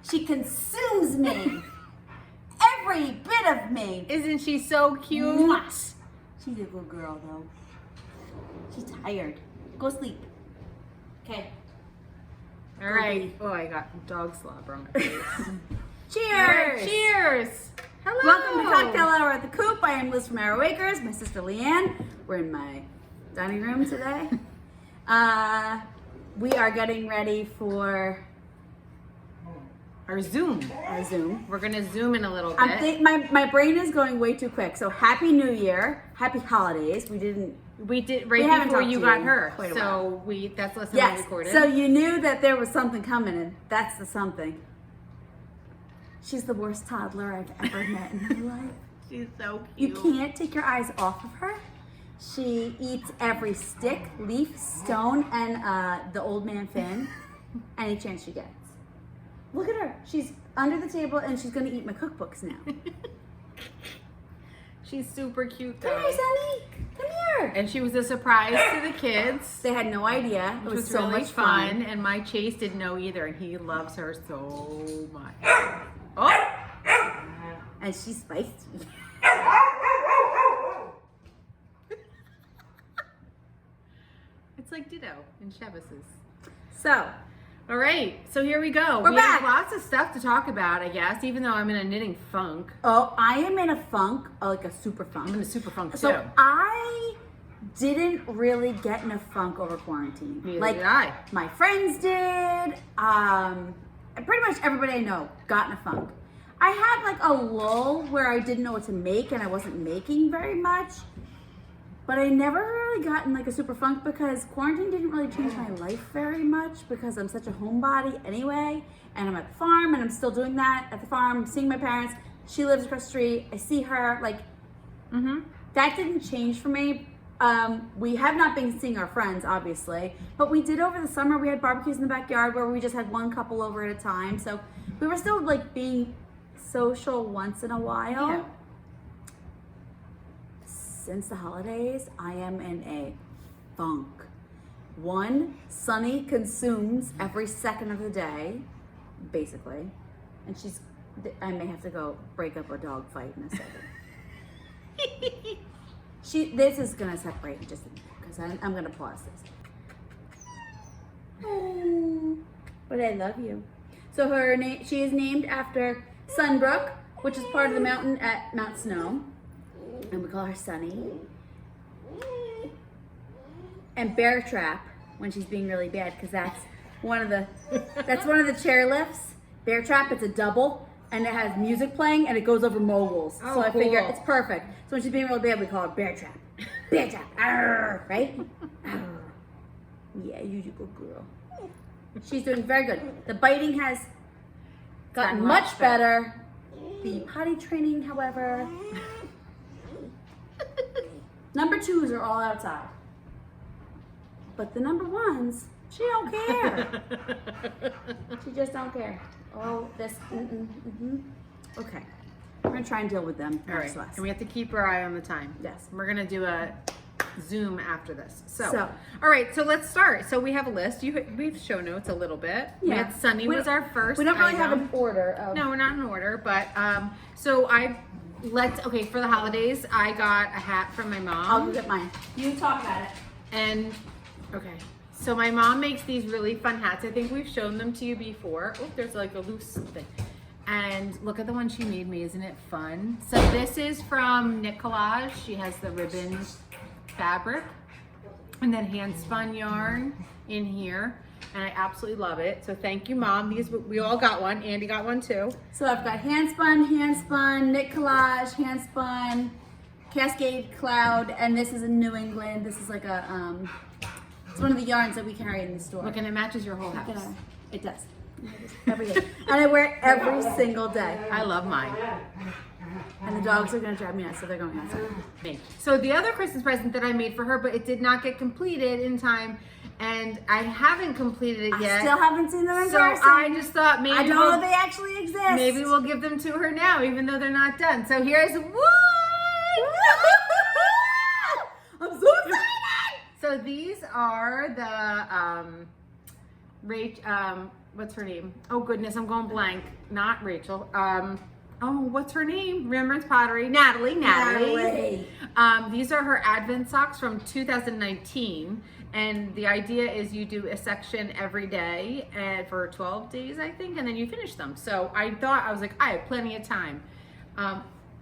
She consumes me. Every bit of me. Isn't she so cute? Mwah. She's a good girl, though. She's tired. Go sleep. Okay. All right. Oh, I got dog slobber on my face. Cheers. Right, cheers. Hello. Welcome to Cocktail Hour at the Coop. I am Liz from Arrow Acres. My sister Leanne. We're in my dining room today. We are getting ready for Our Zoom. our Zoom. We're gonna Zoom in a little bit. My brain is going way too quick. So Happy New Year. Happy holidays. We did right haven't before talked you to got you her. quite a So that's less than we Yes. recorded. So you knew that there was something coming, and that's the something. She's the worst toddler I've ever met in my life. She's so You cute. can't take your eyes off of her. She eats every stick, leaf, stone, and the old man Finn, any chance she gets. Look at her. She's under the table, and she's gonna eat my cookbooks now. She's super cute Come though. here, Sunny. Come here. And she was a surprise to the kids. They had no idea. It Which was was so really much fun. And my Chase didn't know either, and he loves her so much. Oh! And she's spicy. It's like ditto in Chevis's. So, All right, so here we go. We're we back. have lots of stuff to talk about, I guess, even though I'm in a knitting funk. oh, I am in a funk, like a super funk. I'm in a super funk too. So I didn't really get in a funk over quarantine. Neither like did I. my friends did. Pretty much everybody I know got in a funk. I had like a lull where I didn't know what to make and I wasn't making very much. But I never really got in like a super funk because quarantine didn't really change my life very much because I'm such a homebody anyway. And I'm at the farm and I'm still doing that at the farm, seeing my parents. She lives across the street. I see her. Like, that didn't change for me. We have not been seeing our friends, obviously, but we did over the summer. We had barbecues in the backyard where we just had one couple over at a time. So we were still like being social once in a while. Yeah. Since the holidays, I am in a funk. One, Sunny consumes every second of the day, basically. And I may have to go break up a dog fight in a second. This is gonna separate in just a minute because I'm gonna pause this. Oh, but I love you. So she is named after Sunbrook, which is part of the mountain at Mount Snow. And we call her Sunny. And Bear Trap when she's being really bad, because that's one of the chairlifts. Bear Trap, it's a double, and it has music playing, and it goes over moguls. Oh, so I cool. figure it's perfect. So when she's being really bad, we call her Bear Trap. Bear Trap, arr, right? Arr. Yeah, you're a good girl. She's doing very good. The biting has gotten much better. The potty training, however. Number twos are all outside. But the number ones, she don't care. She just don't care. Oh, this, Okay. We're gonna try and deal with them. All right, and we have to keep our eye on the time. Yes. We're gonna do a Zoom after this. So. All right, so let's start. So we have a list. We've show notes a little bit. We had Sunny was our first. We don't really have item. an order of. No, we're not in order, but for the holidays, I got a hat from my mom. I'll go get mine. You talk about it. And so my mom makes these really fun hats. I think we've shown them to you before. Oh, there's like a loose thing. And look at the one she made me. Isn't it fun? So this is from Knit Collage. She has the ribbon fabric and then hand spun yarn in here. And I absolutely love it. So thank you, Mom. We all got one. Andy got one too. So I've got hand spun, Knit Collage, hand spun, Cascade Cloud, and this is in New England. This is like a, it's one of the yarns that we carry in the store. Look, and it matches your whole house. It does. Every day. And I wear it every single day. I love mine. And the dogs are gonna drive me nuts, so they're going outside. So the other Christmas present that I made for her, but it did not get completed in time, and I haven't completed it yet. I still haven't seen them in so person. I just thought maybe I don't know if they actually exist. Maybe we'll give them to her now, even though they're not done. So here's one. I'm so excited! So these are the What's her name? Oh goodness, I'm going blank. Not Rachel. What's her name? Remembrance Pottery. Natalie. These are her Advent socks from 2019. And the idea is you do a section every day and for 12 days, I think, and then you finish them. So I was like, I have plenty of time.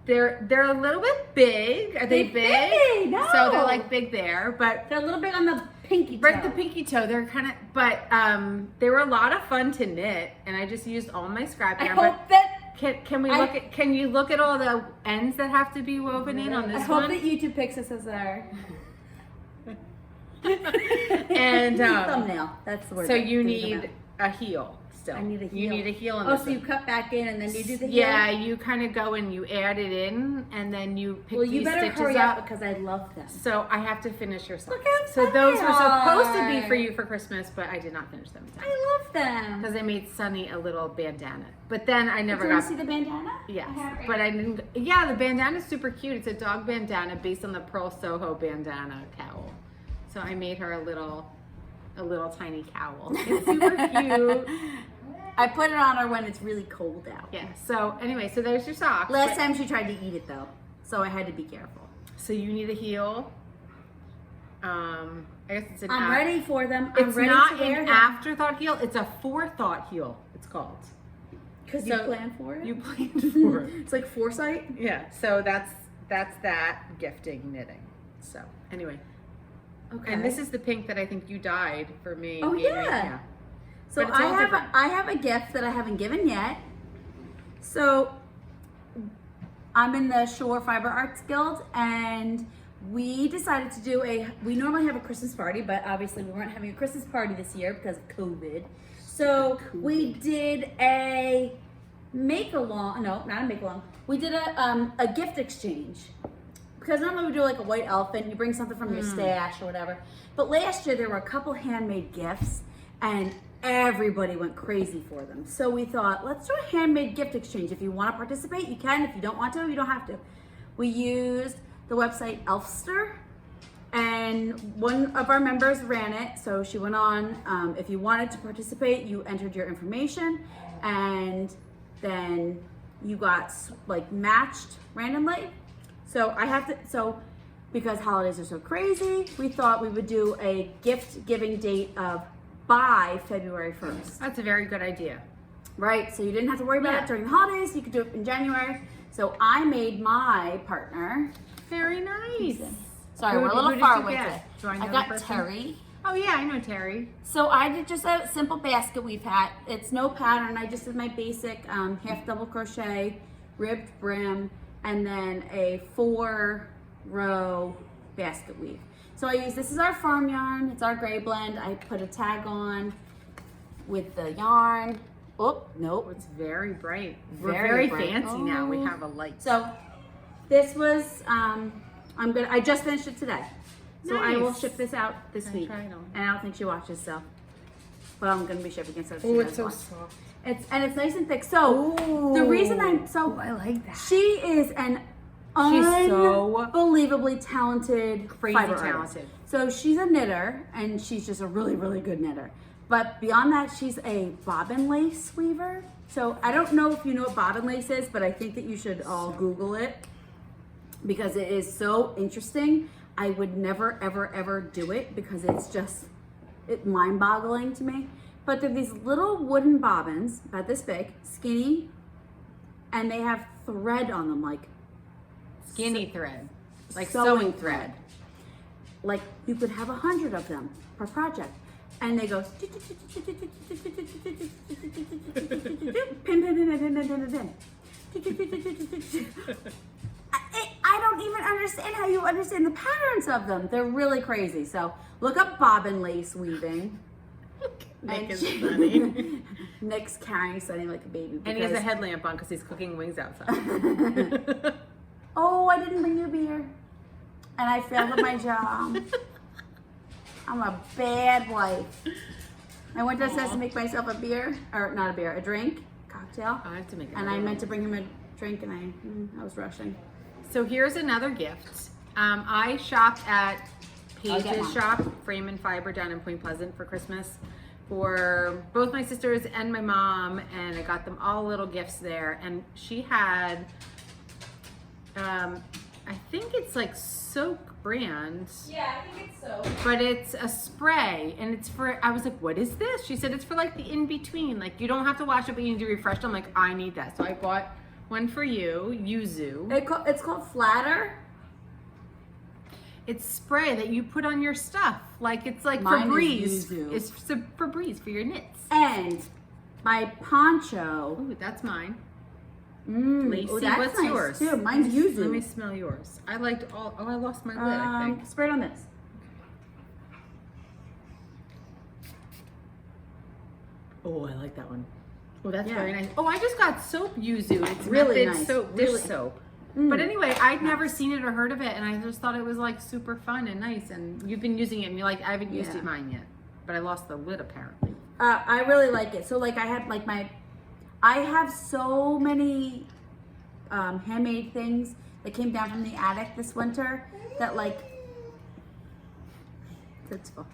They're a little bit big. Are they big? No. So they're like big there, but they're a little big on the pinky toe. right, the pinky toe. They're kind of, but they were a lot of fun to knit, and I just used all my scrap yarn. Can you look at all the ends that have to be woven in on this one? I hope that YouTube picks us as our and thumbnail. That's the word. So you need a heel. I need a heel. You need a heel. Oh, so you cut back in and then you do the heel? Yeah, you kind of go and you add it in, and then you pick these stitches up. Well, you better hurry up because I love them. So I have to finish your socks. Look how so those were supposed to be for you for Christmas, but I did not finish them. I love them. Because I made Sunny a little bandana. But then I never got... Did you see the bandana? Yes. But I didn't... Yeah, the bandana's super cute. It's a dog bandana based on the Pearl Soho bandana cowl. So I made her a little tiny cowl. It's super cute. I put it on her when it's really cold out. Yeah. So anyway, so there's your socks. Last time she tried to eat it though, so I had to be careful. So you need a heel. I guess it's an. I'm ready for them. It's not an afterthought heel. It's a forethought heel. It's called. Because you plan for it. You planned for it. It's like foresight. Yeah. So that's that gifting knitting. So anyway. Okay. And this is the pink that I think you dyed for me. Oh yeah. So I have a gift that I haven't given yet. So I'm in the Shore Fiber Arts Guild, and we decided to do we normally have a Christmas party, but obviously we weren't having a Christmas party this year because of COVID. So we did a make-along, no, not a make-along. We did a gift exchange. Because normally we do like a white elephant, you bring something from your stash or whatever. But last year there were a couple handmade gifts, and everybody went crazy for them. So we thought, let's do a handmade gift exchange. If you want to participate, you can. If you don't want to, you don't have to. We used the website Elfster, and one of our members ran it. So she went on, if you wanted to participate, you entered your information, and then you got like matched randomly. So because holidays are so crazy, we thought we would do a gift giving date of by February 1st. That's a very good idea. Right, so you didn't have to worry about it during the holidays, you could do it in January. So I made my partner. Very nice. Sorry, we're a little far away today. I got Terry. Oh yeah, I know Terry. So I did just a simple basket weave hat. It's no pattern, I just did my basic half double crochet, ribbed brim, and then a 4-row basket weave. So this is our farm yarn, it's our gray blend. I put a tag on with the yarn. Oh, nope. It's very bright. We're very fancy now. We have a light. So this was, I just finished it today. So I will ship this out this week. And I don't think she watches, so. But I'm gonna be shipping it, so she does so watch. soft. It's nice and thick. So the reason I like that. She is an unbelievably talented, crazy fiber talented artist. So she's a knitter, and she's just a really, really good knitter. But beyond that, she's a bobbin lace weaver. So I don't know if you know what bobbin lace is, but I think that you should all Google it because it is so interesting. I would never, ever, ever do it because it's mind-boggling to me. But they're these little wooden bobbins, about this big, skinny, and they have thread on them, like skinny thread, like sewing thread. Like you could have 100 of them per project, and they go pin, pin, pin, pin, pin, pin, pin. I don't even understand how you understand the patterns of them. They're really crazy. So look up bobbin lace weaving. Nick is funny. Nick's carrying Sunny like a baby. And he has a headlamp on because he's cooking wings outside. Oh, I didn't bring you beer. And I failed at my job. I'm a bad wife. I went downstairs to make myself a beer, or not a beer, a drink, cocktail. I have to make it. And I meant to bring him a drink, and I was rushing. So here's another gift. I shopped at Pages shop, Frame and Fiber down in Point Pleasant for Christmas. for both my sisters and my mom, and I got them all little gifts there. And she had, I think it's like Soak brand. Yeah, I think it's so. But it's a spray, and it's for, I was like, what is this? She said it's for like the in-between. Like, you don't have to wash it, but you need to refresh. I'm like, I need that. So I bought one for you, Yuzu. It's called Flatter. It's spray that you put on your stuff. Like, it's like Mine Febreze. is Yuzu. It's Febreze for your knits. And my poncho. Ooh, that's mine. Lacey, Lacey, that's what's nice yours? too. Mine's Yuzu. Let me smell yours. I liked all, oh, I lost my lid, I think. Spray it on this. Oh, I like that one. Oh, that's Yeah. very nice. Oh, I just got soap Yuzu. It's Really method nice. soap, dish Really- soap. But anyway, I'd never seen it or heard of it, and I just thought it was like super fun and nice. And you've been using it, and you're like, I haven't used Yeah. it mine yet, but I lost the lid apparently. I really like it. So like I have so many handmade things that came down from the attic this winter that like that's fun.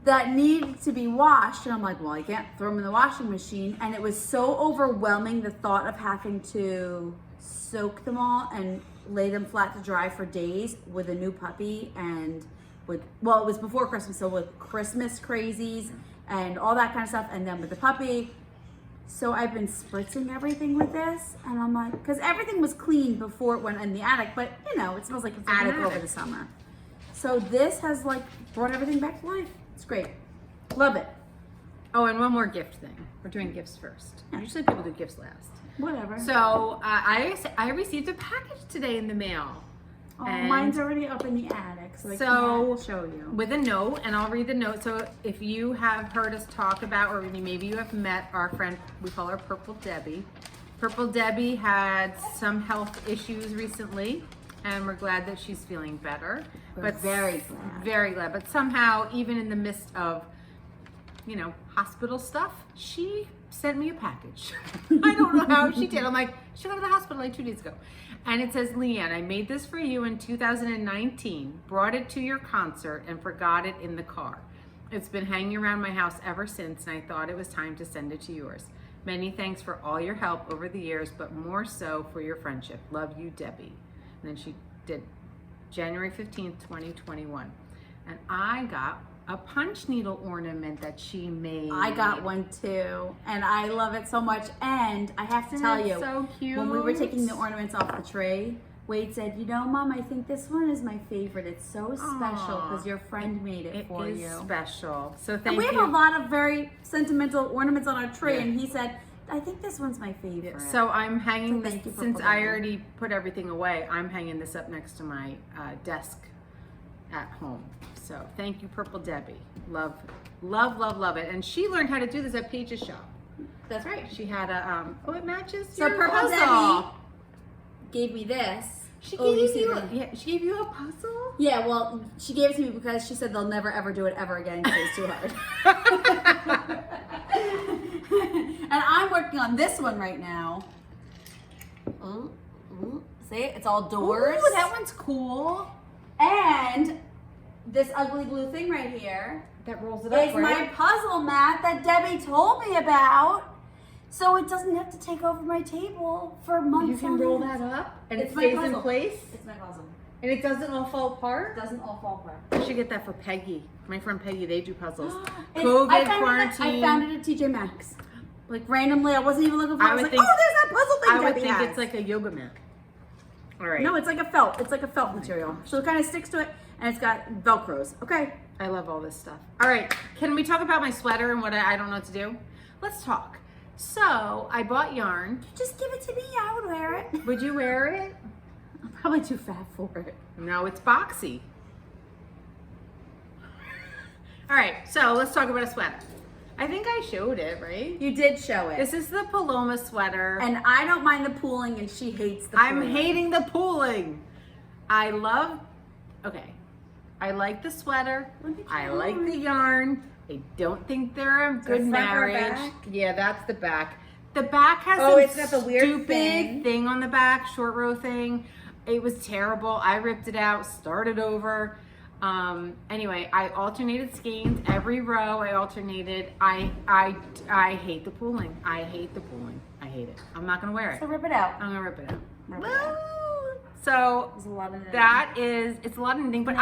That need to be washed, and I'm like, well, I can't throw them in the washing machine. And it was so overwhelming, the thought of having to soak them all and lay them flat to dry for days with a new puppy, and with, well, it was before Christmas, so with Christmas crazies and all that kind of stuff, and then with the puppy. So I've been spritzing everything with this, and I'm like, because everything was clean before it went in the attic, but you know, it smells like an attic over the summer. So this has like brought everything back to life. It's great. Love it. Oh, and one more gift thing. We're doing gifts first. Usually people do gifts last. Whatever. So I received a package today in the mail. Oh, and mine's already up in the attic, so I So- can't show you. with a note, and I'll read the note. So if you have heard us talk about, or maybe you have met our friend, we call her Purple Debbie. Purple Debbie had some health issues recently, and we're glad that she's feeling better. We're very glad. Very glad. But somehow, even in the midst of, you know, hospital stuff, she sent me a package. I don't know how she did. I'm like, she went to the hospital like 2 days ago. And it says, Leanne, I made this for you in 2019, brought it to your concert, and forgot it in the car. It's been hanging around my house ever since, and I thought it was time to send it to yours. Many thanks for all your help over the years, but more so for your friendship. Love you, Debbie. And then she did January 15th, 2021. And I got a punch needle ornament that she made. I got one too, and I love it so much. And I have to tell you, so cute. when we were taking the ornaments off the tray, Wade said, you know, Mom, I think this one is my favorite. It's so special because your friend made it for you. It is special. So And thank we you. have a lot of very sentimental ornaments on our tray, Yeah. and he said, I think this one's my favorite. So I'm hanging So this, thank you for since putting I it. already put everything away, I'm hanging this up next to my desk at home. So thank you, Purple Debbie. Love, love, love, love it. And she learned how to do this at Pages Shop. That's right. She had a, oh, it matches So your Purple puzzle. Debbie gave me this. She Oh, gave see you, the- yeah, she gave you a puzzle? Yeah, well, she gave it to me because she said they'll never ever do it ever again because it's too hard. And I'm working on this one right now. Ooh, ooh. See, it's all doors. Ooh, that one's cool. And this ugly blue thing right here That rolls it is my puzzle mat that Debbie told me about. So it doesn't have to take over my table for months. You can on roll end. that up and It's it my stays in puzzle. place It's my puzzle. and it doesn't all fall apart. It doesn't all fall apart. I should get that for Peggy. My friend Peggy, they do puzzles. It's- COVID, I found quarantine. I found it at TJ Maxx. Like randomly, I wasn't even looking for it. I was would like, think- oh, there's that puzzle thing I would Debbie think has. it's like a yoga mat. All right. No, it's like a felt. It's like a felt material. So it kind of sticks to it, and it's got Velcros. Okay. I love all this stuff. All right. Can we talk about my sweater and what I don't know what to do? Let's talk. So I bought yarn. Just give it to me. I would wear it. Would you wear it? I'm probably too fat for it. No, it's boxy. All right. So let's talk about a sweater. I think I showed it, right? You did show it. This is the Paloma sweater. And I don't mind the pooling, and she hates the I'm pooling. hating the pooling. I love, okay. I like the sweater. Look at I you. like the yarn. I don't think they're a good front or marriage. back? Yeah, that's the back. The back has Oh, some it's got the weird stupid thing. on the back, short row thing. It was terrible. I ripped it out, started over. Anyway, I alternated skeins every row. I alternated. I hate the pooling. I hate the pooling. I hate it. I'm not gonna wear it. So rip it out. I'm gonna rip it out. Rip it out. So There's a lot of knitting. it's a lot of knitting, but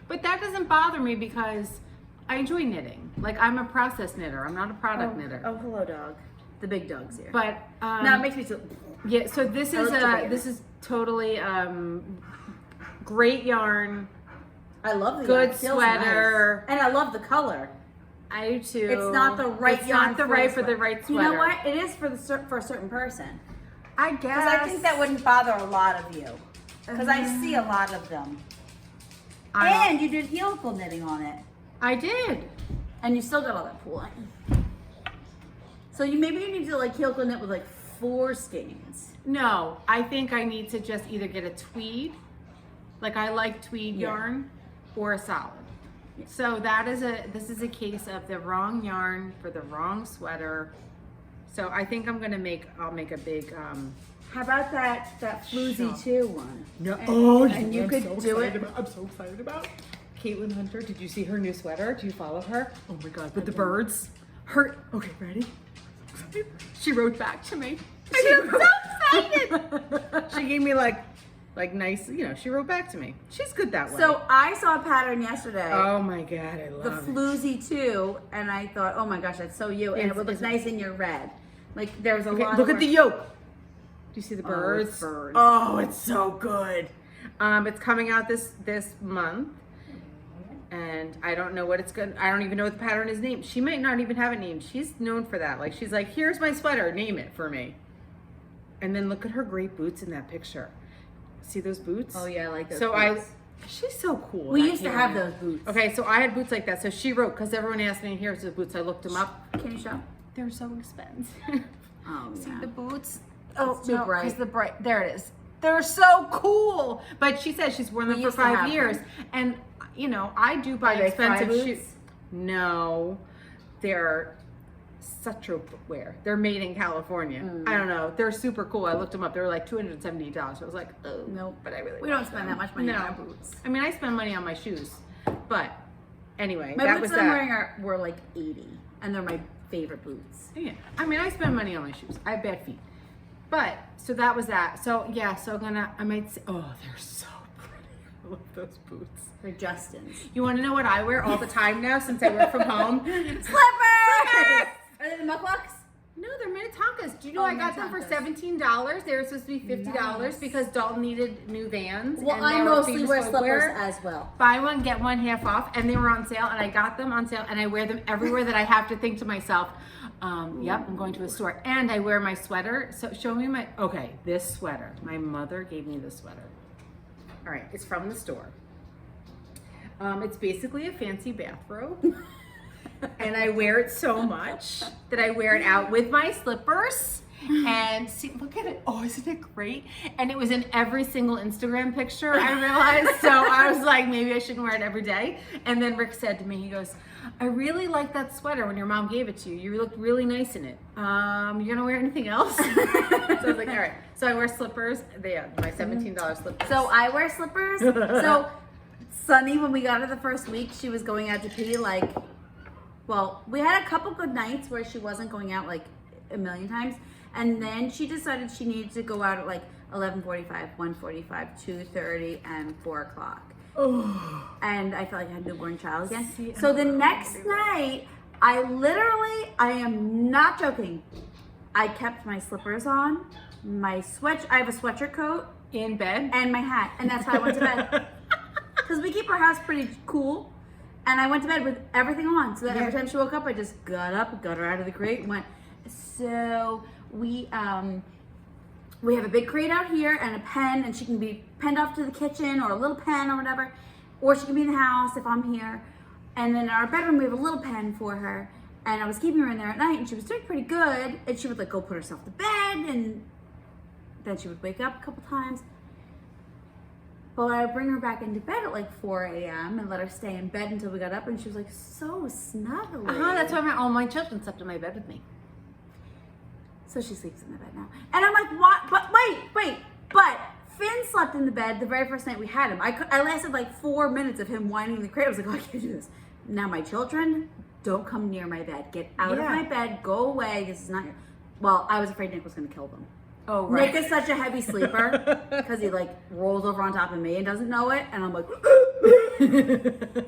but that doesn't bother me because I enjoy knitting. Like I'm a process knitter. I'm not a product knitter. Oh, hello, dog. The big dog's here. But no, it makes me so. yeah. So this is totally great yarn. I love the Good yarn. It feels sweater. nice. And I love the color. I do too. It's not the right It's yarn not the right for the right sweater. You know what? It is for a certain person. I guess. Because I think that wouldn't bother a lot of you. Because I see a lot of them. And you did helical knitting on it. I did. And you still got all that pooling. So maybe you need to like helical knit with like 4 skeins. No, I think I need to just either get a tweed, like I like tweed yarn, or a solid. Yeah. So this is a case of the wrong yarn for the wrong sweater. So I think I'll make a big How about that floozy 2 one? No, and you could do it. I'm so excited about Caitlin Hunter. Did you see her new sweater? Do you follow her? Oh my God, with the birds. Okay, ready? She wrote back to me. I'm so excited. She gave me like nice, she wrote back to me. She's good that way. So I saw a pattern yesterday. Oh my God, I love the floozy 2, and I thought, oh my gosh, that's so you, and it would look nice in your red. Like there was a lot. Look at the yoke. Do you see the birds? Oh, it's so good. It's coming out this month, and I don't know what it's good. I don't even know what the pattern is named. She might not even have it named. She's known for that. Like she's like, here's my sweater, name it for me. And then look at her great boots in that picture. See those boots? Oh yeah, I like those. So boots. She's so cool. We used to have those boots. Okay, so I had boots like that. So she wrote, because everyone asked me, here's the boots. I looked them up. Can you show? They're so expensive. Oh yeah. See the boots? It's too bright. Because the bright. There it is. They're so cool. But she said she's worn them for 5 years, and I do buy expensive shoes. No, they're such a wear. They're made in California. I don't know. They're super cool. I looked them up. They were like $278. I was like, oh nope. But I really we don't spend that much money on our boots. I mean, I spend money on my shoes, but anyway, my that boots was that I'm wearing were like 80, and they're my favorite boots. Yeah, I mean, I spend money on my shoes. I have bad feet, but so that was that. So yeah, so I might say, oh, they're so pretty. I love those boots. They're Justin's. You want to know what I wear all the time now since I work from home? Slippers! Are they the mucklucks? No, they're Minnetonkas. Do you know I got them for $17? They were supposed to be $50 because Dalton needed new Vans. Well, and I they were mostly famous wear footwear. slippers as well. Buy one, get one half off, and they were on sale, and I got them on sale, and I wear them everywhere that I have to think to myself, yep, I'm going to a store. And I wear my sweater. So show me this sweater. My mother gave me this sweater. All right, it's from the store. It's basically a fancy bathrobe. And I wear it so much that I wear it out with my slippers. And see, look at it. Oh, isn't it great? And it was in every single Instagram picture, I realized. So I was like, maybe I shouldn't wear it every day. And then Rick said to me, he goes, I really like that sweater when your mom gave it to you. You looked really nice in it. You gonna wear anything else? So I was like, all right. So I wear slippers. My $17 slippers. So I wear slippers. So Sunny, when we got her the first week, she was going out to pee well, we had a couple good nights where she wasn't going out like a million times. And then she decided she needed to go out at like 11:45, 1:45, 2:30, and 4 o'clock. Oh. And I felt like I had a newborn child again. So the next night, I am not joking. I kept my slippers on, I have a sweatshirt coat. In bed? And my hat. And that's how I went to bed. Because we keep our house pretty cool. And I went to bed with everything on. So that every time she woke up, I just got up, got her out of the crate, and went. So we have a big crate out here and a pen, and she can be penned off to the kitchen or a little pen or whatever. Or she can be in the house if I'm here. And then in our bedroom, we have a little pen for her. And I was keeping her in there at night, and she was doing pretty good. And she would go put herself to bed, and then she would wake up a couple times. But I would bring her back into bed at 4 a.m. and let her stay in bed until we got up, and she was so snuggly. That's why all my children slept in my bed with me. So she sleeps in the bed now. And I'm like, what? But wait. But Finn slept in the bed the very first night we had him. I lasted like 4 minutes of him whining in the crib. I was like, oh, I can't do this. Now my children, don't come near my bed. Get out of my bed. Go away. This is not your... Well, I was afraid Nick was going to kill them. Oh, right. Nick is such a heavy sleeper because he like rolls over on top of me and doesn't know it. And I'm like...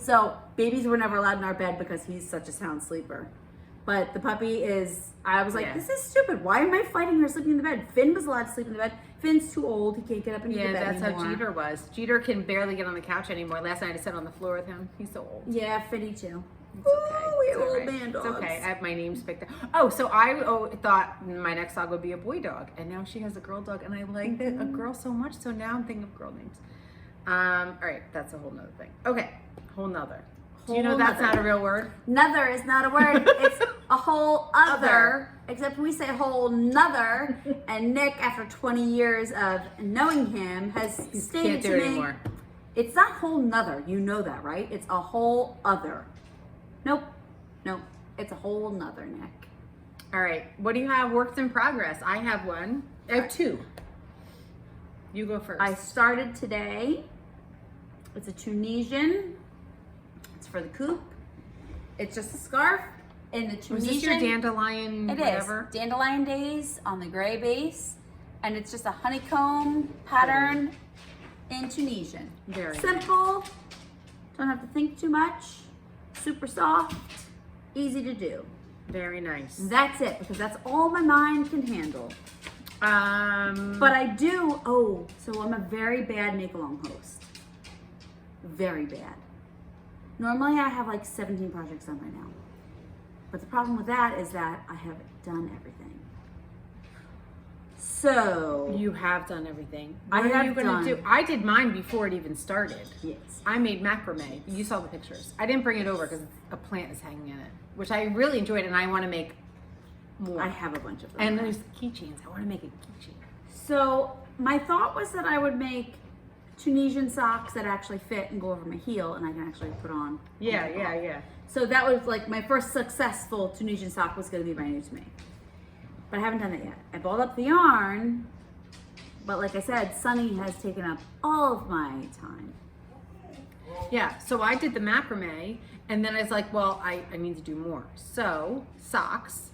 So babies were never allowed in our bed because he's such a sound sleeper. But the puppy is... I was like, this is stupid. Why am I fighting her sleeping in the bed? Finn was allowed to sleep in the bed. Finn's too old. He can't get up into the bed that's anymore. how Jeter was. Jeter can barely get on the couch anymore. Last night I sat on the floor with him. He's so old. Yeah, Finny too. It's okay. Ooh, we It's have all old right. man dogs. It's okay. I have my names picked out. Oh, so I thought my next dog would be a boy dog, and now she has a girl dog, and I like a girl so much. So now I'm thinking of girl names. All right, that's a whole nother thing. Okay, whole nother. Do you know that's not a real word? Nother is not a word. It's a whole other. Except we say whole nother. And Nick, after 20 years of knowing him, has stated to me, anymore. It's not whole nother. You know that, right? It's a whole other. Nope. It's a whole nother, Nick. All right, what do you have? Works in progress. I have one. I have two. You go first. I started today. It's a Tunisian. It's for the coop. It's just a scarf in the Tunisian. Was this your dandelion whatever? It is. Dandelion days on the gray base. And it's just a honeycomb pattern in Tunisian. Very simple. Don't have to think too much. Super soft. Easy to do. Very nice. That's it, because that's all my mind can handle. But I do, so I'm a very bad make-along host. Very bad. Normally I have like 17 projects done right now. But the problem with that is that I have done everything. So you have done everything. I What are have you gonna done. do? I did mine before it even started. Yes. I made macrame. You saw the pictures. I didn't bring it over because a plant is hanging in it, which I really enjoyed, and I want to make more. I have a bunch of them. And there's keychains. I want to make a keychain. So my thought was that I would make Tunisian socks that actually fit and go over my heel, and I can actually put on. Yeah. So that was like my first successful Tunisian sock was going to be brand new to me. But I haven't done that yet. I balled up the yarn, but like I said, Sunny has taken up all of my time. Yeah, so I did the macrame, and then I was like, well, I need to do more. So, socks.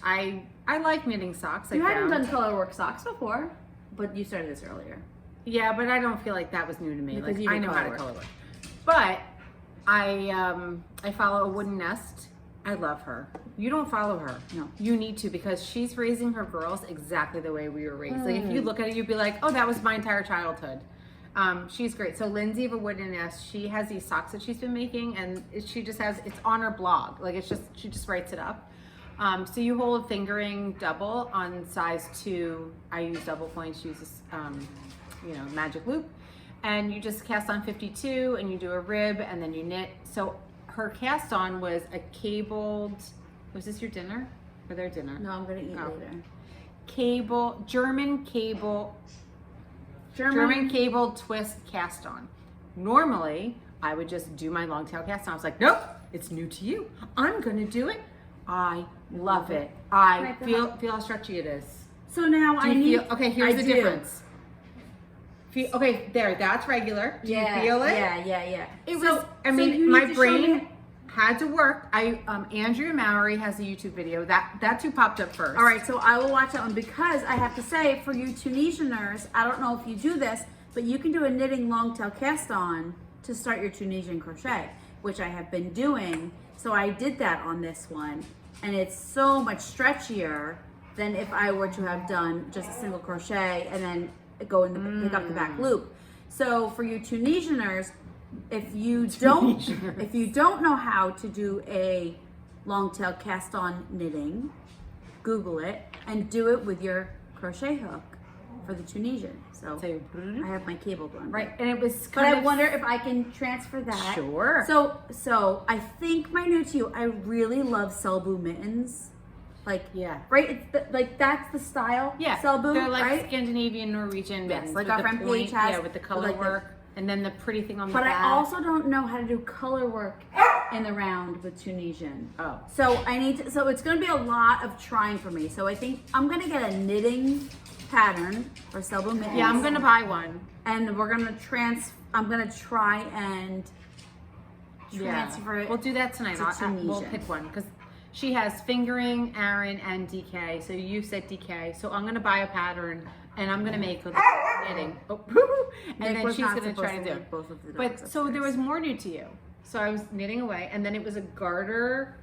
I like knitting socks. You hadn't done color work socks before, but you started this earlier. Yeah, but I don't feel like that was new to me. Because Like you I do know how to color color work. But I follow a wooden nest. I love her. You don't follow her. No. You need to, because she's raising her girls exactly the way we were raised. Like if you look at it, you'd be like, oh, that was my entire childhood. She's great. So Lindsay of a Wooden Nest, she has these socks that she's been making, and she just has, it's on her blog. Like she just writes it up. So you hold fingering double on size 2. I use double points. She uses, magic loop, and you just cast on 52, and you do a rib, and then you knit. So her cast on was a cabled. Was this your dinner or their dinner? No, I'm gonna eat later. German cable twist cast on. Normally, I would just do my long tail cast on. I was like, nope, it's new to you. I'm gonna do it. I love it. I feel how stretchy it is. So now Okay, here's the difference. Okay, there, that's regular. Do you feel it? Yeah. It was, my brain had to work. Andrea Mowry has a YouTube video. That two popped up first. All right, so I will watch that one, because I have to say, for you Tunisianers, I don't know if you do this, but you can do a knitting long tail cast on to start your Tunisian crochet, which I have been doing. So I did that on this one, and it's so much stretchier than if I were to have done just a single crochet and then go in the pick up the back loop. So for you Tunisianers, if you don't know how to do a long tail cast on knitting, Google it and do it with your crochet hook for the Tunisian. So I have my cable one. Right, and it was But I wonder if I can transfer that. Sure. So I think my new to you, I really love Selbu mittens. Right? It's that's the style. Yeah, Selbu, they're like right? Scandinavian, Norwegian. Yes, like with our the friend point, Paige has. Yeah, with the color work, and then the pretty thing on the But back. I also don't know how to do color work in the round with Tunisian. Oh. So I need to, so it's going to be a lot of trying for me. So I think I'm going to get a knitting pattern for Selbo mittens. Yeah, I'm gonna buy one. And we're gonna I'm gonna try and transfer it. We'll do that tonight. We'll Tunisia. pick one because she has fingering, Aaron, and DK. So you said DK. So I'm gonna buy a pattern and I'm gonna make knitting. Oh, and then she's gonna try to do it. Both of the But so there was more new to you. So I was knitting away, and then it was a garter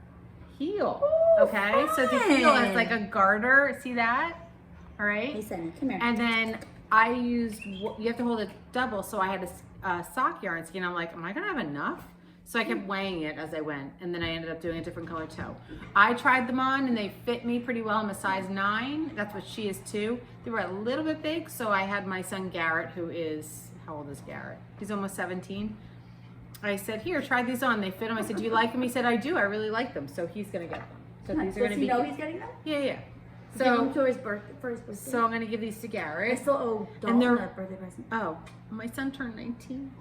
heel. Ooh, okay, so the heel is like a garter. See that? All right. Hey, Sunny, come here. And then I used, you have to hold it double, so I had a sock yarn skein. I'm like, am I gonna have enough? So I kept weighing it as I went, and then I ended up doing a different color toe. I tried them on, and they fit me pretty well. I'm a size 9. That's what she is too. They were a little bit big, so I had my son Garrett, who is, how old is Garrett? He's almost 17. I said, here, try these on. They fit him. I said, do you like them? He said, I do. I really like them. So he's gonna get them. So these are gonna be. Does he know he's getting them? Yeah. So give him to his birthday, for his birthday. So I'm gonna give these to Garrett. I still owe Dalton a birthday present. Oh, my son turned 19.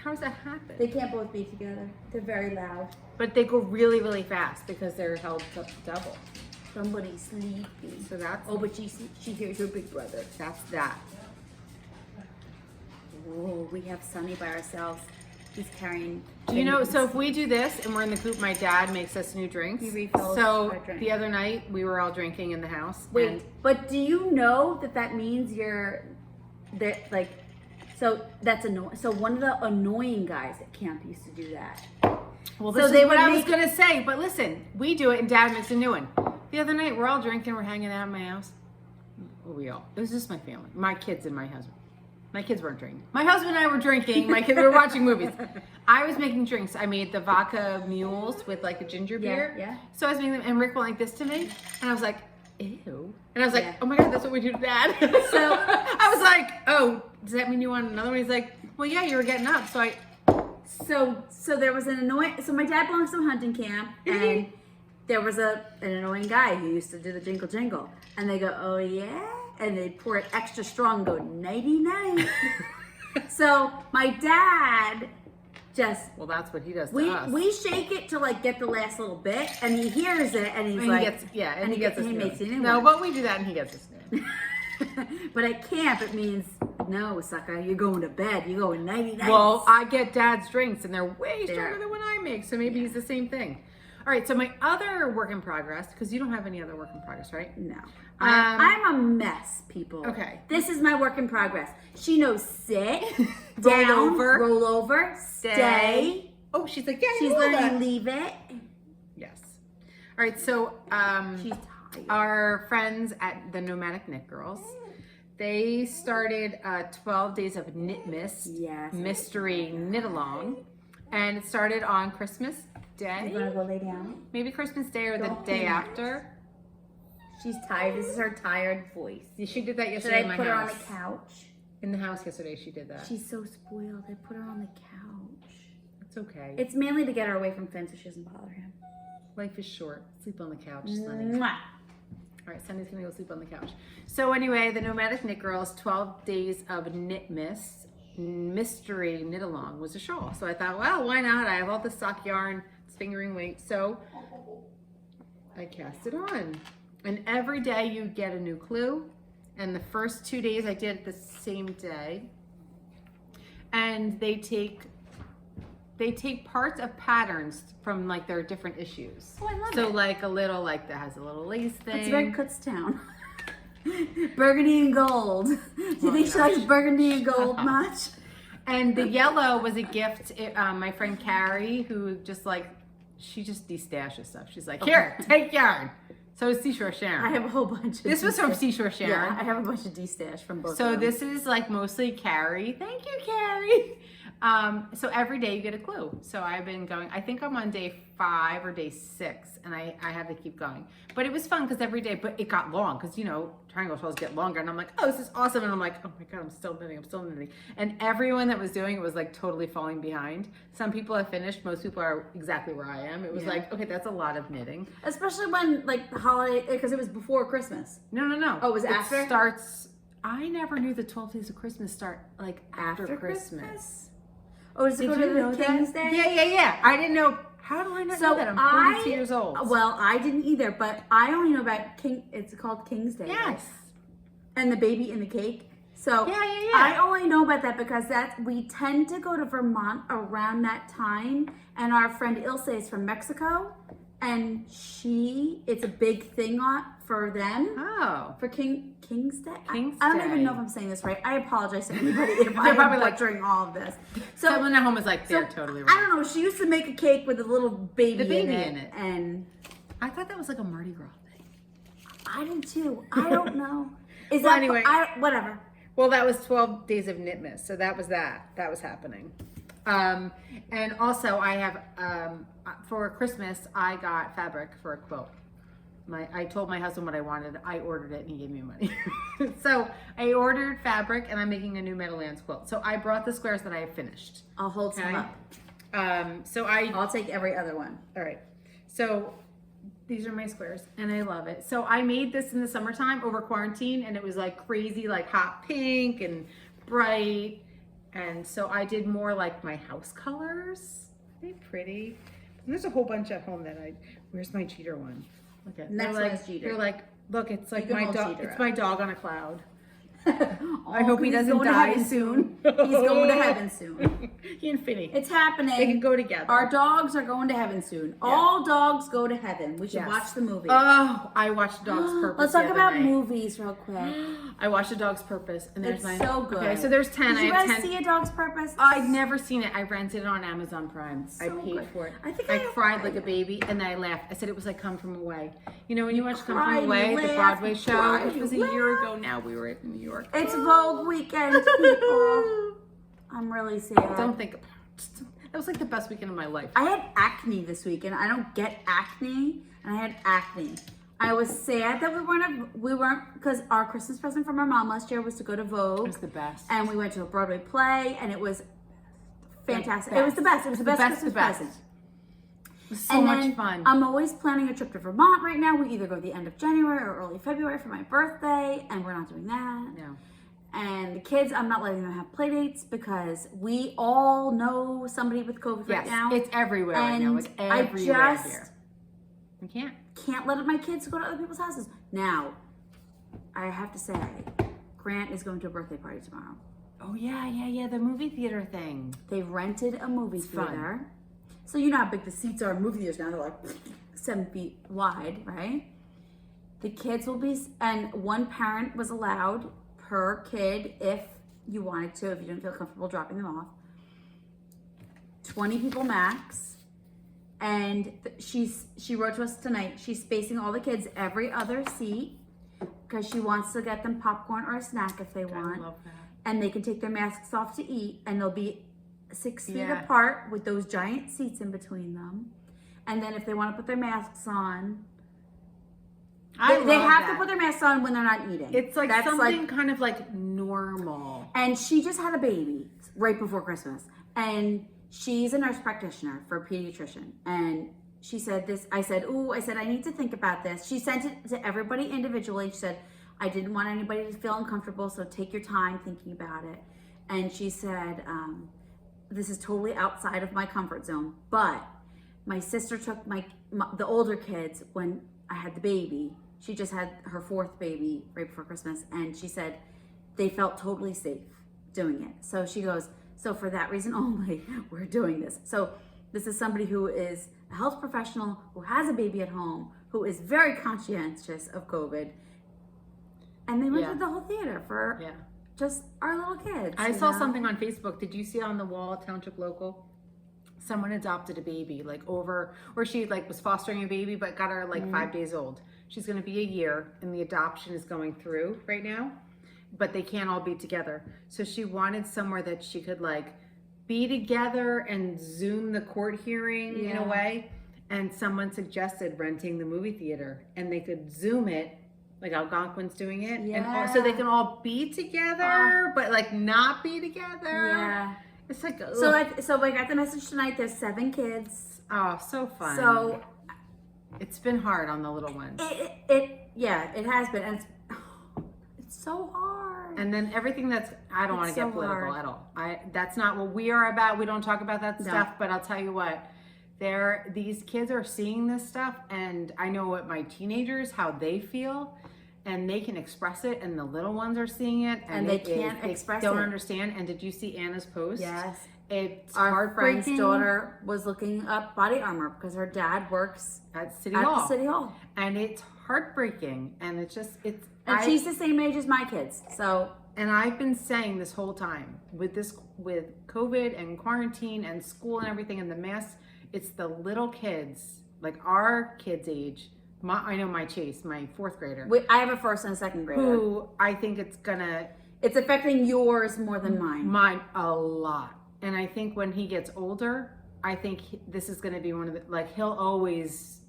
How does that happen? They can't both be together. They're very loud. But they go really, really fast because they're held up double. Somebody's sleeping. So that's. Oh, but she hears her big brother. That's that. Oh, we have Sunny by ourselves. He's carrying. Do you know? So if we do this and we're in the coop, my dad makes us new drinks. He refills so our drink. the other night we were all drinking in the house. Wait, but do you know that means that like, so that's annoying. So one of the annoying guys at camp used to do that. Well, this is what I was gonna say. But listen, we do it and Dad makes a new one. The other night we're all drinking, we're hanging out at my house. It was just my family, my kids and my husband. My kids weren't drinking. My husband and I were drinking. My kids were watching movies. I was making drinks. I made the vodka mules with like a ginger beer. Yeah. So I was making them, and Rick went like this to me, and I was like, ew. And I was like, oh my God, that's what we do to Dad. So I was like, oh, does that mean you want another one? He's like, well, yeah, you were getting up. So there was an annoying. So my dad belongs to a hunting camp, and there was an annoying guy who used to do the jingle jingle, and they go, oh yeah. And they pour it extra strong and go nighty night. So my dad just. Well, that's what he does to us. We shake it to like get the last little bit, and he hears it, and he's and like, he gets, yeah, and he gets us. He makes it. No, but we do that, and he gets us. But at camp, it means no, sucker. You're going to bed. You're going nighty night. Well, I get Dad's drinks, and they're way stronger than what I make. So maybe he's the same thing. All right. So my other work in progress, because you don't have any other work in progress, right? No. I'm a mess, people. Okay. This is my work in progress. She knows sit, down, roll over, stay. Oh, she's like, yeah, she's learning leave it. Yes. All right. So she's tired. Our friends at the Nomadic Knit Girls, they started 12 days of Knitmas, mystery knit along, and it started on Christmas Day. You want to go lay down? Maybe Christmas Day or the day after. She's tired. This is her tired voice. She did that yesterday in my house. Should I put her on the couch? In the house yesterday, she did that. She's so spoiled. I put her on the couch. It's okay. It's mainly to get her away from Finn so she doesn't bother him. Life is short. Sleep on the couch, Sunny. Mwah. All right, Sunny's gonna go sleep on the couch. So anyway, the Nomadic Knit Girls 12 days of Knitmas mystery knit along was a shawl. So I thought, well, why not? I have all the sock yarn, it's fingering weight. So I cast it on. And every day you get a new clue. And the first 2 days I did it the same day. And they take parts of patterns from like their different issues. Oh, I love it. So like a little, like that has a little lace thing. It's very Kutztown. Burgundy and gold. Do you think she likes burgundy and gold much? And the yellow was a gift. My friend Carrie, who she just destashes stuff. She's like, here, take yarn. So is Seashore Sharon. I have a whole bunch of This was from Seashore Sharon. Yeah, I have a bunch of D-stash from both So of them. this is like mostly Carrie. Thank you, Carrie. So every day you get a clue. So I've been going, I think I'm on day 5 or day 6, and I have to keep going. But it was fun because every day, but it got long because, triangle shawls get longer. And I'm like, oh, this is awesome. And I'm like, oh my God, I'm still knitting. And everyone that was doing it was like totally falling behind. Some people have finished. Most people are exactly where I am. It was like, okay, that's a lot of knitting. Especially when like the holiday, because it was before Christmas. No. Oh, it was after? It starts, I never knew the 12 days of Christmas start like after Christmas. Oh, does it go to the King's Day? Yeah. I didn't know. How do I not know that? I'm 42 years old. Well, I didn't either, but I only know about King. It's called King's Day. Yes. and the baby in the cake. So Yeah. I only know about that because we tend to go to Vermont around that time, and our friend Ilse is from Mexico, and it's a big thing for them. Oh. For King's Day? King's I don't even know Day. if I'm saying this right. I apologize to anybody if I'm probably like- butchering all of this. So someone at home was like, they're totally right. I don't know. She used to make a cake with a little baby, in in it. And I thought that was like a Mardi Gras thing. I did too. I don't know. Anyway. Whatever. Well, that was 12 days of Knitmas, so that was happening. And also I have, for Christmas, I got fabric for a quilt. I told my husband what I wanted. I ordered it and he gave me money. So I ordered fabric and I'm making a new Meadowlands quilt. So I brought the squares that I have finished. I'll hold some up. I'll take every other one. All right. So these are my squares and I love it. So I made this in the summertime over quarantine and it was like crazy, like hot pink and bright. And so I did more like my house colors. Aren't they pretty? And there's a whole bunch at home where's my cheater one? Look at Next one is cheater. They're like, look, it's like You can my hold dog. cheater It's up. my dog on a cloud. I hope he doesn't die soon. He's going to heaven soon. He and Finny. It's happening. They can go together. Our dogs are going to heaven soon. All dogs go to heaven. We should Yes. watch the movie. Oh, I watched Dog's Purpose. Let's the talk other about night. movies real quick. I watched A Dog's Purpose, and there's It's my. so good. Okay, so there's 10. Did you I have guys 10. see A Dog's Purpose? I'd never seen it. I rented it on Amazon Prime. I So paid good. for it. I think I I- cried like a baby, and then I laughed. I said it was like Come From Away. You know when you watch Come cried, From Away, the laughed, Broadway show? cried, It was a year ago now. We were in New York. It's Vogue weekend, people. I'm really sad. Don't think about it. That was like the best weekend of my life. I had acne this weekend. I don't get acne, and I had acne. I was sad that we weren't, because our Christmas present from our mom last year was to go to Vogue. It was the best. And we went to a Broadway play, and it was fantastic. The It was the best. It was the best Christmas present. It was so And much then fun. I'm always planning a trip to Vermont right now. We either go the end of January or early February for my birthday, and we're not doing that. No. And the kids, I'm not letting them have play dates because we all know somebody with COVID right Yes, now. it's everywhere right now. It's I everywhere just here. You can't. let my kids go to other people's houses. Now, I have to say, Grant is going to a birthday party tomorrow. Oh yeah. The movie theater thing. They've rented a movie fun. theater. So you know how big the seats are in movie theaters now. They're like 7 feet wide, right? The kids will be, and one parent was allowed per kid if you wanted to, if you didn't feel comfortable dropping them off. 20 people max. And she wrote to us tonight, she's spacing all the kids every other seat because she wants to get them popcorn or a snack if they want. I love that. And they can take their masks off to eat, and they'll be 6 feet Yeah. apart with those giant seats in between them. And then if they want to put their masks on, they have to put their masks on when they're not eating. It's like That's something kind of like normal. And she just had a baby right before Christmas, and she's a nurse practitioner for a pediatrician. And she said this. I said, I need to think about this. She sent it to everybody individually. She said, I didn't want anybody to feel uncomfortable, so take your time thinking about it. And she said, this is totally outside of my comfort zone, but my sister took the older kids when I had the baby. She just had her 4th baby right before Christmas, and she said they felt totally safe doing it. So she goes, so for that reason only, we're doing this. So this is somebody who is a health professional, who has a baby at home, who is very conscientious of COVID, and they rented the whole theater for just our little kids. I saw something on Facebook. Did you see on the wall at Township Local? Someone adopted a baby, or she was fostering a baby, but got her 5 days old. She's going to be a year, and the adoption is going through right now, but they can't all be together. So she wanted somewhere that she could be together and Zoom the court hearing in a way. And someone suggested renting the movie theater, and they could Zoom it, like Algonquin's doing it, and so they can all be together, but not be together. Yeah. It's like, so I got the message tonight. There's 7 kids. Oh, so fun. So it's been hard on the little ones. It has been, and it's so hard. And then everything I don't want to get political at all. That's not what we are about. We don't talk about that stuff. But I'll tell you what, these kids are seeing this stuff, and I know what my teenagers, how they feel. and they can express it, and the little ones are seeing it, and they can't express it. They don't understand. And did you see Anna's post? Yes. It's Our friend's heartbreaking. daughter was looking up body armor because her dad works At City at Hall. the City Hall. And it's heartbreaking. And it's just, And she's the same age as my kids. So, and I've been saying this whole time with COVID and quarantine and school and everything and the masks, it's the little kids, like our kids' age. I know my Chase, my 4th grader. I have a 1st and a 2nd grader. Who I think it's affecting yours more than mine. Mine a lot. And I think when he gets older, I think this is going to be one of the, like, he'll always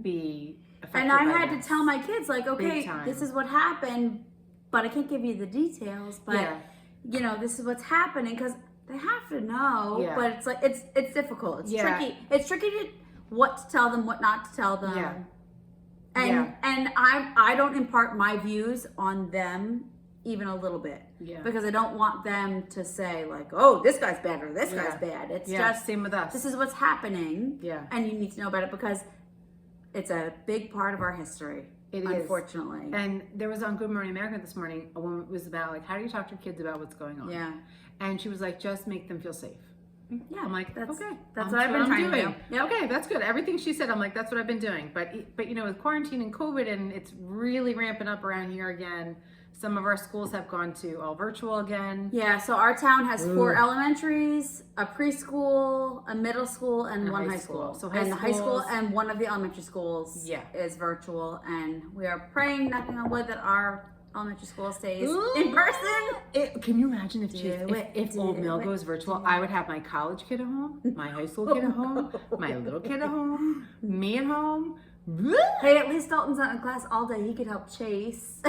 be affected. And I by had this. to tell my kids, like, okay, Big time. this is what happened, but I can't give you the details. But, you know, this is what's happening because they have to know. Yeah. But it's like, it's difficult. It's Yeah. tricky. It's tricky to what to tell them, what not to tell them. Yeah. And I don't impart my views on them even a little bit. Yeah. Because I don't want them to say like, oh, this guy's bad or this guy's bad. It's just same with us. this is what's happening. Yeah. And you need to know about it because it's a big part of our history. It is. Unfortunately. And there was on Good Morning America this morning, a woman was about like, how do you talk to kids about what's going on? Yeah. And she was like, just make them feel safe. Yeah. I'm like, that's okay, what I've been trying to do. Yep. Okay, that's good. Everything she said, I'm like, that's what I've been doing. But you know, with quarantine and COVID, and it's really ramping up around here again. Some of our schools have gone to all virtual again. Yeah, so our town has 4 elementaries, a preschool, a middle school, and 1 high school. So the high school and one of the elementary schools Yeah. is virtual, and we are praying, knocking on wood, that our elementary school stays in person. Can you imagine if Old Mill goes virtual? I would have my college kid at home, my high school kid at home, my little kid at home, me at home. Hey, at least Dalton's not in class all day. He could help Chase.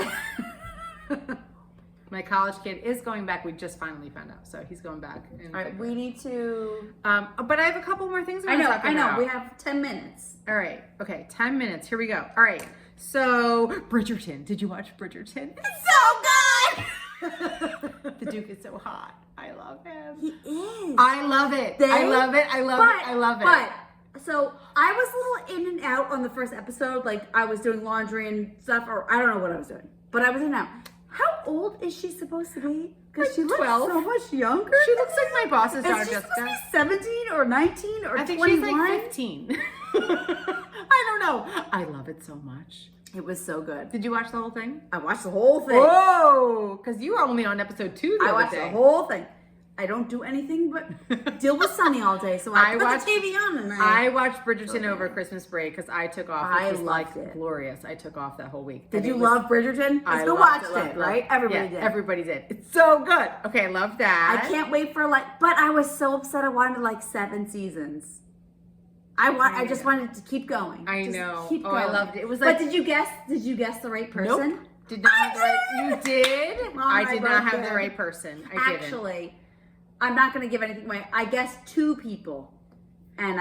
My college kid is going back. We just finally found out, so he's going back. All right, we need to. But I have a couple more things I want to talk about. I know. We have 10 minutes. All right. Okay, 10 minutes. Here we go. All right. So, Bridgerton. Did you watch Bridgerton? It's so good. The Duke is so hot. I love him. He is. I love it. I love it. I love it. I love it. But so I was a little in and out on the first episode. Like I was doing laundry and stuff, or I don't know what I was doing, but I was in and out. How old is she supposed to be? Because she looks 12. so much younger. She looks like my boss's daughter, Is she Jessica. supposed to be 17 or 19 or I think 21? she's like 15. I don't know. I love it so much. It was so good. Did you watch the whole thing? I watched the whole thing. Whoa! Because you were only on episode 2 the I other watched day. the whole thing. I don't do anything but deal with Sunny all day, so I put the TV on and I watched Bridgerton over Christmas break because I took off. I It was loved like it. glorious. I took off that whole week. Did you love Bridgerton? I still loved watched it, right? Everybody did. Everybody did. It's so good. Okay, I love that. I can't wait for but I was so upset. I wanted 7 seasons. I just wanted to keep going. I Just know. Keep Oh, going. I loved it. It was like. But did you guess the right person? Nope. Did not have the right. You did. I my did not have birthday. the right person. I didn't. Actually, I'm not going to give anything away. I guessed 2 people, and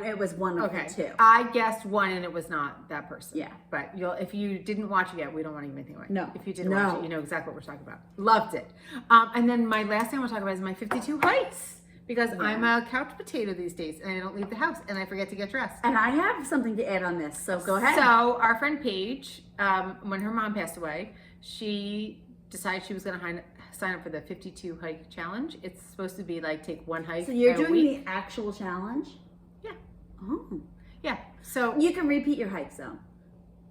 it was one of the 2. I guessed one, and it was not that person. Yeah. But if you didn't watch it yet, we don't want to give anything away. No. If you didn't watch it, you know exactly what we're talking about. Loved it. And then my last thing I want to talk about is my 52 hikes. Because I'm a couch potato these days, and I don't leave the house, and I forget to get dressed. And I have something to add on this, so go ahead. So our friend Paige, when her mom passed away, she decided she was going to sign up for the 52 hike challenge. It's supposed to be take 1 hike. So you're a doing week. the actual challenge? Yeah. Oh. Yeah. So You can repeat your hikes though.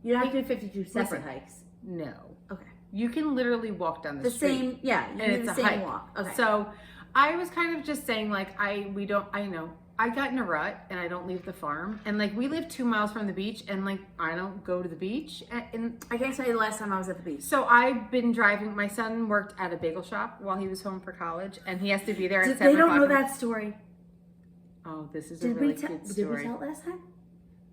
You don't have to do 52 separate hikes. no. Okay. You can literally walk down the street. Same, yeah. You And do it's the a same hike. walk. Okay. So I was kind of just saying I got in a rut and I don't leave the farm. And we live 2 miles from the beach and I don't go to the beach. And I can't tell you the last time I was at the beach. so I've been driving. My son worked at a bagel shop while he was home for college and he has to be there at 7 They don't o'clock. know that story. Oh, this is a Did really we good did story. we tell it last time?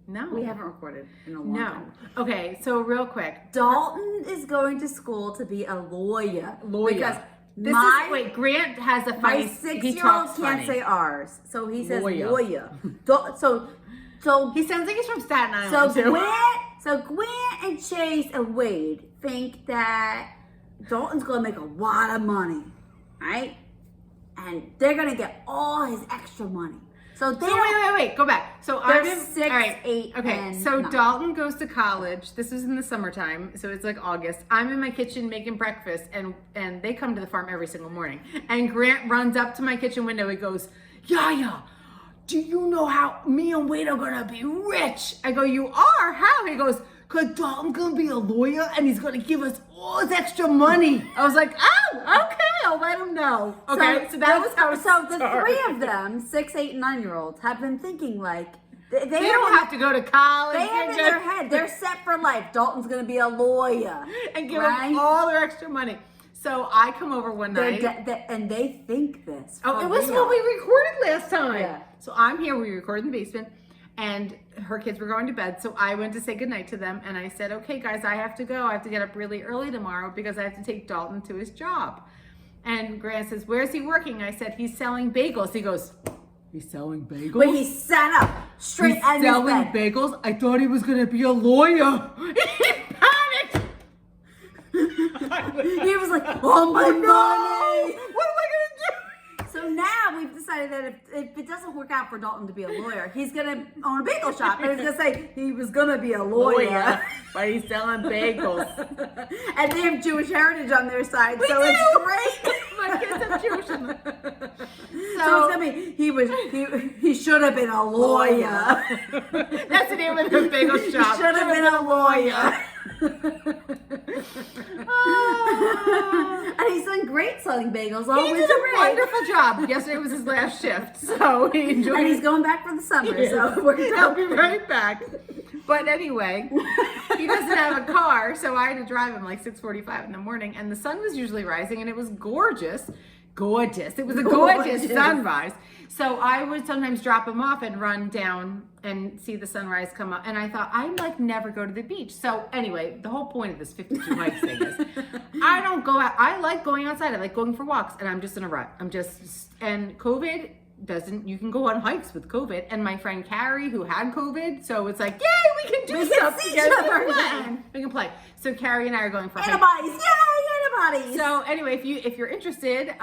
No. We haven't recorded in a long No. time. Okay, so real quick. Dalton is going to school to be a lawyer. Because Grant has a my funny. 6-year-old can't funny. say ours, so he says Lawyer. lawyer. So He sounds like he's from Staten Island. So too. Grant and Chase and Wade think that Dalton's gonna make a lot of money, right? And they're gonna get all his extra money. So they wait, go back. So they're I'm 6, all right, 8, okay. and So 9. Dalton goes to college. This is in the summertime, so it's like August. I'm in my kitchen making breakfast, and they come to the farm every single morning. And Grant runs up to my kitchen window. He goes, Yaya, do you know how me and Wade are gonna be rich? I go, you are? How? He goes, cause Dalton's gonna be a lawyer and he's gonna give us all his extra money. I was like, oh, okay, I'll let him know. Okay, so that was how it the started. 3 of them, 6, 8, and 9-year-olds, have been thinking like they don't have to go to college. They have in their head, they're set for life. Dalton's gonna be a lawyer and give them all their extra money. So I come over one night. And they think this. Oh, it was what we recorded last time. Yeah. So I'm here, we recorded in the basement, and her kids were going to bed. So I went to say goodnight to them, and I said, okay, guys, I have to go. I have to get up really early tomorrow because I have to take Dalton to his job. And Grant says, where's he working? I said, he's selling bagels. He goes, he's selling bagels? But he sat up straight out of his selling bed. bagels? I thought he was going to be a lawyer. He panicked. He was like, oh my money. What am I going to do? So now we've decided that if it doesn't work out for Dalton to be a lawyer, he's going to own a bagel shop. And he's going to say he was going to be a lawyer. But he's selling bagels. And they have Jewish heritage on their side. We so do. it's great. My kids have Jewish in them. So it's gonna be he should have been a lawyer. That's the name of the bagel shop. He should have been a lawyer. And he's done great selling bagels all He winter did a break. wonderful job. Yesterday was his last shift, so he enjoyed And it. he's going back for the summer, so we're I'll be right back. But anyway, he doesn't have a car, so I had to drive him like 6:45 in the morning, and the sun was usually rising, and it was gorgeous. Gorgeous. It was a gorgeous sunrise. So I would sometimes drop him off and run down and see the sunrise come up. And I thought, I'd like never go to the beach. So anyway, the whole point of this 52 hikes thing is I don't go out. I like going outside. I like going for walks, and I'm just in a rut. And COVID doesn't, you can go on hikes with COVID. And my friend Carrie, who had COVID, so it's like, yay, we can do stuff see each together. other again. We can play. So Carrie and I are going for hikes. Antibodies, yay, antibodies. So anyway, if you're interested,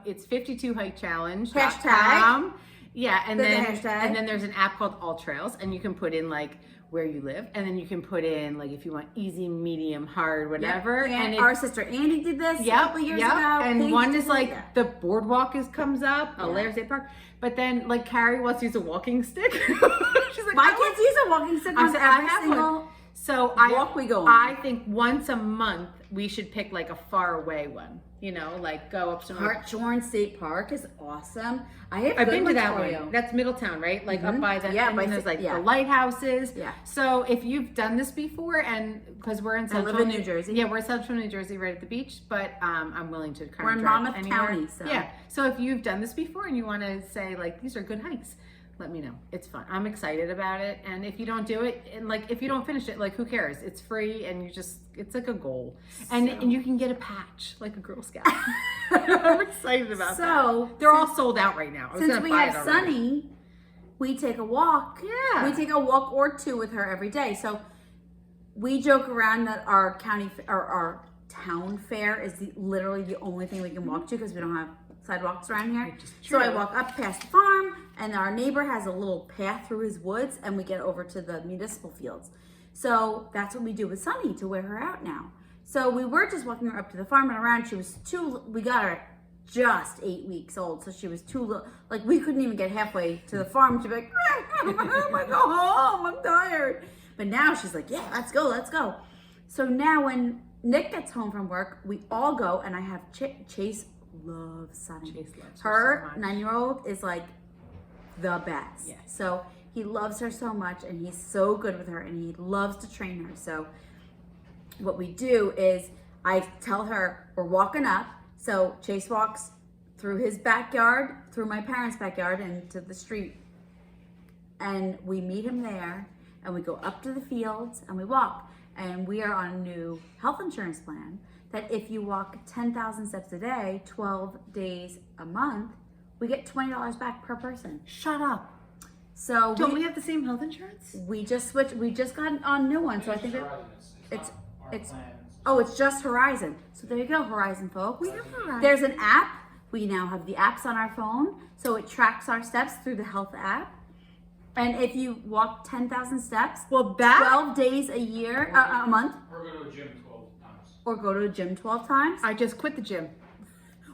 it's 52 hike challenge. Hashtag. Yeah, and There's then a hashtag. and then there's an app called All Trails, and you can put in like where you live, and then you can put in like if you want easy, medium, hard, whatever. Yep. And our sister Andy did this a couple years ago. And Paige one did is like that. the boardwalk comes up, Alair State Park. But then like Carrie wants to use a walking stick. She's like, My kids use a walking stick on said, I every have single one. So walk we go on. I think once a month we should pick like a far away one. You know, like go up somewhere. Hartshorn State Park is awesome. I've been to that for you. one. That's Middletown, right? Like up by the Yeah, and by then there's like yeah. the lighthouses. Yeah. So if you've done this before, and because we're in I central live in New Jersey. Yeah, we're in central New Jersey, right at the beach. But I'm willing to kind We're of in drive Monmouth anywhere. County, so. Yeah. So if you've done this before and you want to say like these are good hikes, let me know. It's fun. I'm excited about it. And if you don't do it, and like if you don't finish it, like who cares? It's free, and it's like a goal. And you can get a patch like a Girl Scout. I'm excited about that. So they're all sold out right now. I was since gonna we buy have it already. Sunny, we take a walk. Yeah. We take a walk or two with her every day. So we joke around that our county or our town fair is literally the only thing we can walk to because we don't have sidewalks around here. Which is So I true. walk up past the farm, and our neighbor has a little path through his woods, and we get over to the municipal fields. So that's what we do with Sunny to wear her out now. So we were just walking her up to the farm and around. She was we got her just 8 weeks old, so she was too little. Like we couldn't even get halfway to the farm. She'd be like, I'm gonna go home, I'm tired. But now she's like, yeah, let's go. So now when Nick gets home from work, we all go, and I have Chase loves Sunny. Chase loves her her so much. 9-year-old is like the best. Yes. So he loves her so much, and he's so good with her, and he loves to train her. So what we do is I tell her we're walking up. So Chase walks through his backyard, through my parents' backyard, and to the street. And we meet him there, and we go up to the fields, and we walk. And we are on a new health insurance plan that if you walk 10,000 steps a day, 12 days a month, we get $20 back per person. Shut up. So Don't we have the same health insurance? we just switched. We just got on new one, so I think it's plans. oh, it's just Horizon. So there you go, Horizon folk. We have Horizon. There's an app We now have the apps on our phone, so it tracks our steps through the health app. And if you walk 10,000 steps, Well, that 12 days a year, a month, Or go to a gym 12 times. or go to a gym 12 times, I just quit the gym.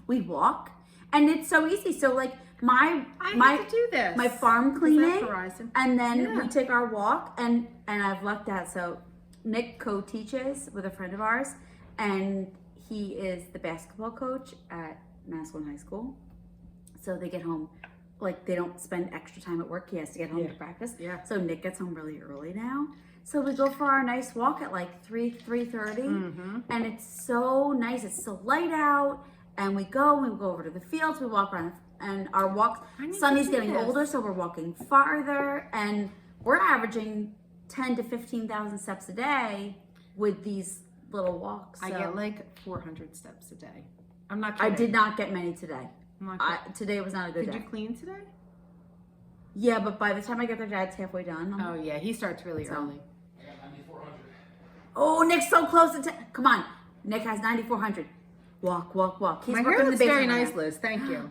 we walk. And it's so easy. So like I have to do this. my farm Is that cleaning, Verizon? and then Yeah. we take our walk, and I've lucked out. So Nick co-teaches with a friend of ours, and he is the basketball coach at Massillon High School. So they get home, like they don't spend extra time at work. He has to get home to practice. Yeah. So Nick gets home really early now. So we go for our nice walk at like 3:30, and it's so nice. It's so light out, and we go over to the fields. We walk around, and our walks. I need to Sonny's do getting this. older, so we're walking farther, and we're averaging 10 to 15,000 steps a day with these little walks. I So get like 400 steps a day. I'm not I kidding. did not get many today. I'm not kidding. Today was not a good Did day. you clean today? Yeah, but by the time I get there, Dad's halfway done. Oh yeah, he starts really early. I got 9,400. Oh, Nick's so close to 10. Come on. Nick has 9,400. Walk, walk, walk. He's My working hair the looks basement very right nice, now. Liz. Thank you.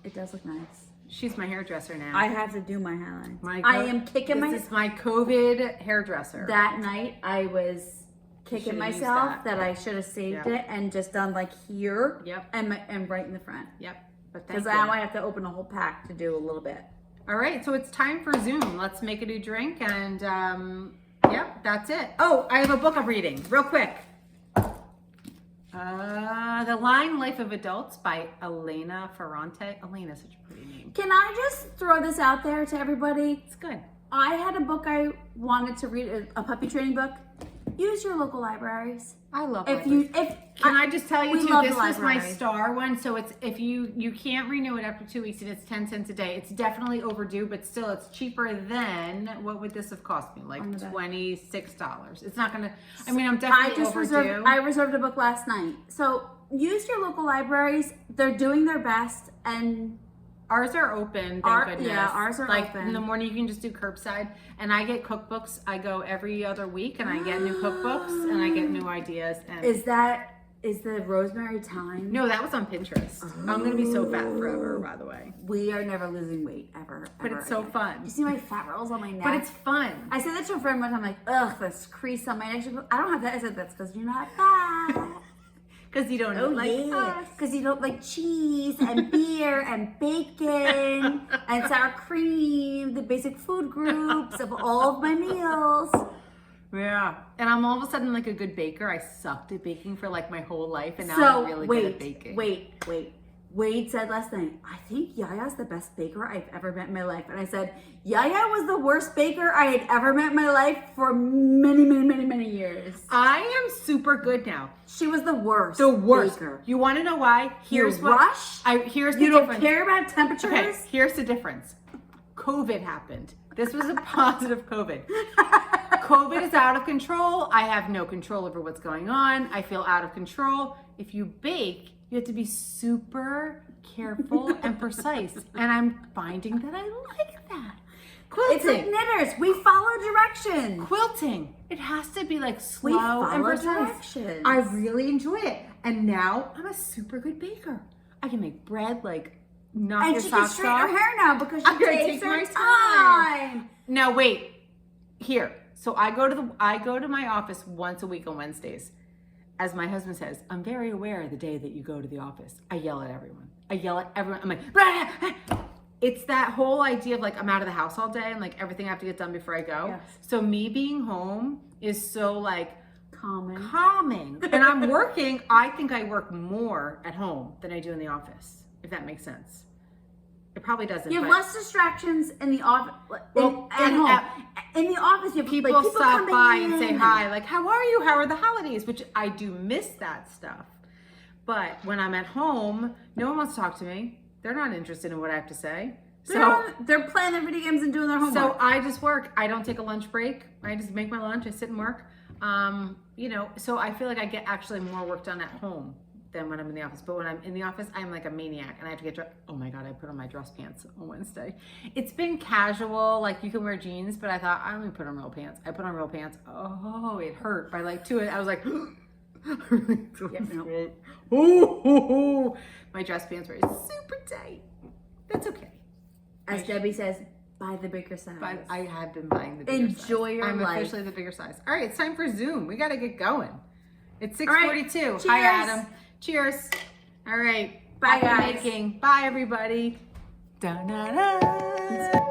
It does look nice. She's my hairdresser now. I have to do my highlights. My I am kicking This is my COVID hairdresser. That night, I was kicking Should've used myself that. that I should have saved Yep. it and just done like here Yep. and right in the front. Yep. But thank Because you. now I have to open a whole pack to do a little bit. All right, so it's time for Zoom. Let's make a new drink, and yep, that's it. Oh, I have a book I'm reading, real quick. The Line Life of Adults by Elena Ferrante. Elena's such a pretty name. Can I just throw this out there to everybody? It's good. I had a book I wanted to read, a puppy training book. Use your local libraries. I love If libraries. you, if Can I just tell you we too, love this the was my library. star one, so it's if you can't renew it after 2 weeks and it's 10 cents a day, it's definitely overdue, but still it's cheaper than what would this have cost me? Like On the back. $26. It's not gonna I mean I'm definitely overdue. I reserved a book last night. So use your local libraries. They're doing their best, and Ours are open, thank goodness. yeah, ours are like open. in the morning you can just do curbside, and I get cookbooks. I go every other week and I get new cookbooks and I get new ideas. And is the rosemary thyme? no, that was on Pinterest. I'm gonna be so fat forever, by the way. We are never losing weight ever. But ever it's so again. fun. You see my fat rolls on my neck? But it's fun. I said that to a friend one time, like, ugh, this crease on my neck. She goes, I don't have that. I said, that's because you're not fat. Because you don't Oh, eat like yeah. us. Because you don't like cheese and beer and bacon and sour cream, the basic food groups of all of my meals. Yeah. And I'm all of a sudden like a good baker. I sucked at baking for like my whole life, and now So, I'm really good at baking. wait. Wade said last night, I think Yaya's the best baker I've ever met in my life. And I said, Yaya was the worst baker I had ever met in my life for many years. I am super good now. She was the worst. The worst. baker. You want to know why? Here's You what. rush? Here's the You don't difference. care about temperatures? Okay, here's the difference. COVID happened. This was a positive COVID. COVID is out of control. I have no control over what's going on. I feel out of control. If you bake, you have to be super careful and precise. And I'm finding that I like that. It's like Quilting. knitters. We follow directions. Quilting. It has to be like We slow and follow precise. directions. I really enjoy it. And now I'm a super good baker. I can make bread like knock And your she can socks straighten off. her hair now because she I'm gonna takes take her my time. Now wait, here. So I go to my office once a week on Wednesdays. As my husband says, I'm very aware of the day that you go to the office. I yell at everyone. I'm like, "Blah, blah, blah." It's that whole idea of like I'm out of the house all day and like everything I have to get done before I go. Yes. So me being home is so like Calming. and I'm working. I think I work more at home than I do in the office, if that makes sense. It probably doesn't. You have but- less distractions in the office. Well, at and home. at- In the office, you have people, like, stop coming by and say in. hi, like, how are you? How are the holidays? Which I do miss that stuff. But when I'm at home, no one wants to talk to me. They're not interested in what I have to say. They're playing their video games and doing their homework. So I just work. I don't take a lunch break. I just make my lunch. I sit and work. So I feel like I get actually more work done at home than when I'm in the office. But when I'm in the office, I'm like a maniac and I have to get dressed. Oh my God, I put on my dress pants on Wednesday. It's been casual, like you can wear jeans, but I thought, I'm gonna put on real pants. I put on real pants. Oh, it hurt by like 2. I was like, Yep, no. Ooh, my dress pants were super tight. That's okay. As Debbie says, buy the bigger size. But I have been buying the bigger size. Enjoy your I'm life. officially the bigger size. All right, it's time for Zoom. We got to get going. It's right, 6:42. Hi, cheers. Adam. Cheers. All right. Bye, Happy guys. making. Bye, everybody. Da-da-da.